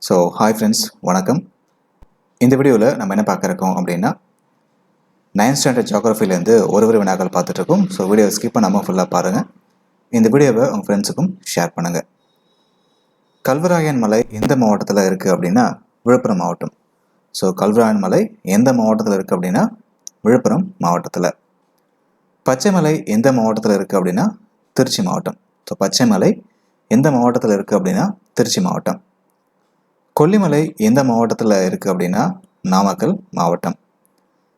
So hi friends, வணக்கம். இந்த வீடியோவில் நம்ம என்ன பார்க்க இருக்கோம் அப்படின்னா 9th ஸ்டாண்டர்ட் ஜியோகிராஃபிலேருந்து ஒரு வினாக்கள் பார்த்துட்ருக்கோம். ஸோ வீடியோ ஸ்கிப் பண்ணாமல் ஃபுல்லாக பாருங்கள். இந்த வீடியோவை உங்கள் ஃப்ரெண்ட்ஸுக்கும் ஷேர் பண்ணுங்கள். கல்வராயன் மலை எந்த மாவட்டத்தில் இருக்குது அப்படின்னா விழுப்புரம் மாவட்டம். ஸோ கல்வராயன் மலை எந்த மாவட்டத்தில் இருக்குது அப்படின்னா விழுப்புரம் மாவட்டத்தில். பச்சைமலை எந்த மாவட்டத்தில் இருக்குது அப்படின்னா திருச்சி மாவட்டம். ஸோ பச்சைமலை எந்த மாவட்டத்தில் இருக்குது அப்படின்னா திருச்சி மாவட்டம். கொல்லிமலை எந்த மாவட்டத்தில் இருக்குது அப்படின்னா நாமக்கல் மாவட்டம்.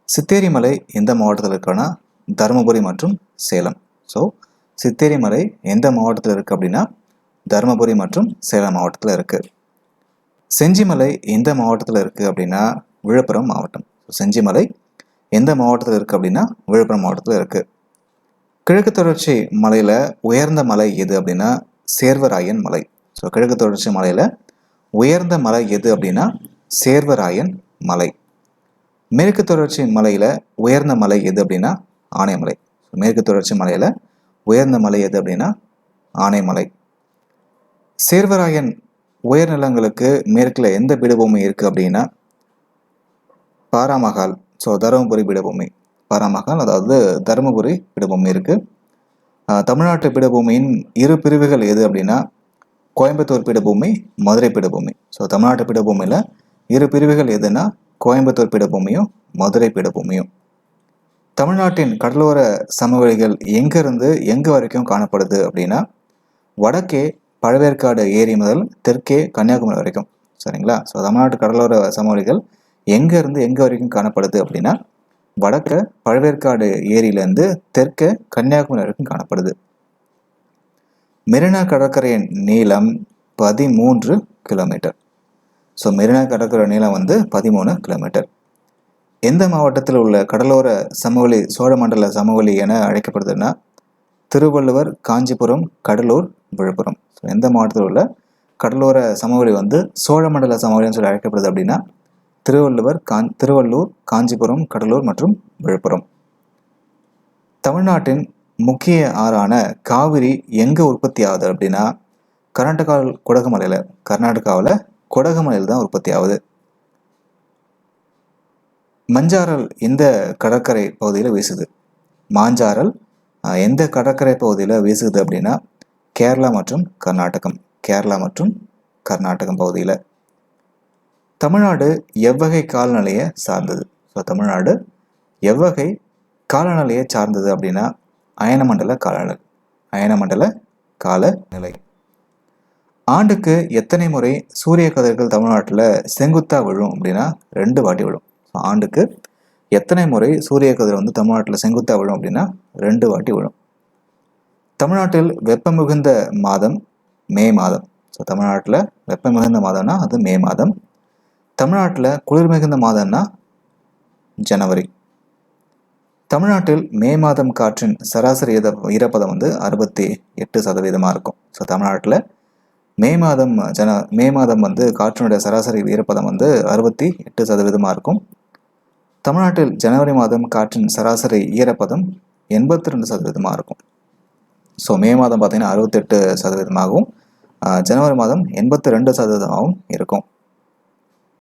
சித்தேரி மலை எந்த மாவட்டத்தில் இருக்குன்னா தருமபுரி மற்றும் சேலம். ஸோ சித்தேரி மலை எந்த மாவட்டத்தில் இருக்குது அப்படின்னா தருமபுரி மற்றும் சேலம் மாவட்டத்தில் இருக்குது. செஞ்சிமலை எந்த மாவட்டத்தில் இருக்குது அப்படின்னா விழுப்புரம் மாவட்டம். செஞ்சிமலை எந்த மாவட்டத்தில் இருக்குது அப்படின்னா விழுப்புரம் மாவட்டத்தில் இருக்குது. கிழக்கு தொடர்ச்சி மலையில் உயர்ந்த மலை எது அப்படின்னா சேர்வராயன் மலை. ஸோ கிழக்கு தொடர்ச்சி மலையில் உயர்ந்த மலை எது அப்படின்னா சேர்வராயன் மலை. மேற்கு தொடர்ச்சி மலையில் உயர்ந்த மலை எது அப்படின்னா ஆனைமலை. மேற்கு தொடர்ச்சி மலையில் உயர்ந்த மலை எது அப்படின்னா ஆனைமலை. சேர்வராயன் உயர்நிலங்களுக்கு மேற்கில் எந்த பீடபூமி இருக்குது அப்படின்னா பாராமகால். ஸோ தருமபுரி பீடபூமி. பாராமகால் அதாவது தருமபுரி பீடபூமி இருக்குது. தமிழ்நாட்டு பீடபூமியின் இரு பிரிவுகள் எது அப்படின்னா கோயம்புத்தூர் பீடபூமி, மதுரை பீடபூமி. ஸோ தமிழ்நாட்டு பீடபூமியில் இரு பிரிவுகள் எதுனா கோயம்புத்தூர் பீடபூமியும் மதுரை பீடபூமியும். தமிழ்நாட்டின் கடலோர சமவெளிகள் எங்கேருந்து எங்கே வரைக்கும் காணப்படுது அப்படின்னா வடக்கே பழவேற்காடு ஏரி முதல் தெற்கே கன்னியாகுமரி வரைக்கும். சரிங்களா? ஸோ தமிழ்நாட்டு கடலோர சமவெளிகள் எங்கேருந்து எங்கே வரைக்கும் காணப்படுது அப்படின்னா வடக்க பழவேற்காடு ஏரியிலேருந்து தெற்க கன்னியாகுமரி வரைக்கும் காணப்படுது. மெரினா கடற்கரையின் நீளம் 13 கிலோமீட்டர். ஸோ மெரினா கடற்கரை நீளம் 13 கிலோமீட்டர். எந்த மாவட்டத்தில் உள்ள கடலோர சமவெளி சோழமண்டல சமவெளி என அழைக்கப்படுதுன்னா திருவள்ளுவர், காஞ்சிபுரம், கடலூர், விழுப்புரம். ஸோ எந்த மாவட்டத்தில் உள்ள கடலோர சமவெளி சோழமண்டல சமவெளின்னு சொல்லி அழைக்கப்படுது அப்படின்னா திருவள்ளூர், காஞ்சிபுரம், கடலூர் மற்றும் விழுப்புரம். தமிழ்நாட்டின் முக்கிய ஆறான காவிரி எங்கே உற்பத்தி ஆகுது அப்படின்னா கர்நாடகாவில் கொடகுமலையில் தான் உற்பத்தி ஆகுது. மஞ்சாரல் எந்த கடற்கரை பகுதியில் வீசுது? மாஞ்சாரல் எந்த கடற்கரை பகுதியில் வீசுது அப்படின்னா கேரளா மற்றும் கர்நாடகம் பகுதியில். தமிழ்நாடு எவ்வகை காலநிலையை சார்ந்தது? ஸோ தமிழ்நாடு எவ்வகை காலநிலையை சார்ந்தது அப்படின்னா அயனமண்டல காலநிலை. ஆண்டுக்கு எத்தனை முறை சூரிய கதிர்கள் தமிழ்நாட்டில் செங்குத்தா விழும் அப்படின்னா 2 வாட்டி விழும். ஆண்டுக்கு எத்தனை முறை சூரிய கதிர் தமிழ்நாட்டில் செங்குத்தா விழும் அப்படின்னா 2 வாட்டி விழும். தமிழ்நாட்டில் வெப்பம் மிகுந்த மாதம் மே மாதம். ஸோ தமிழ்நாட்டில் வெப்பம் மிகுந்த மாதம்னா அது மே மாதம். தமிழ்நாட்டில் குளிர் மிகுந்த மாதம்னா ஜனவரி. தமிழ்நாட்டில் மே மாதம் காற்றின் சராசரி ஈரப்பதம் 68% இருக்கும். ஸோ தமிழ்நாட்டில் மே மாதம் காற்றினுடைய சராசரி ஈரப்பதம் 68% இருக்கும். தமிழ்நாட்டில் ஜனவரி மாதம் காற்றின் சராசரி ஈரப்பதம் 82% இருக்கும். ஸோ மே மாதம் பார்த்தீங்கன்னா 68%, ஜனவரி மாதம் 82% இருக்கும்.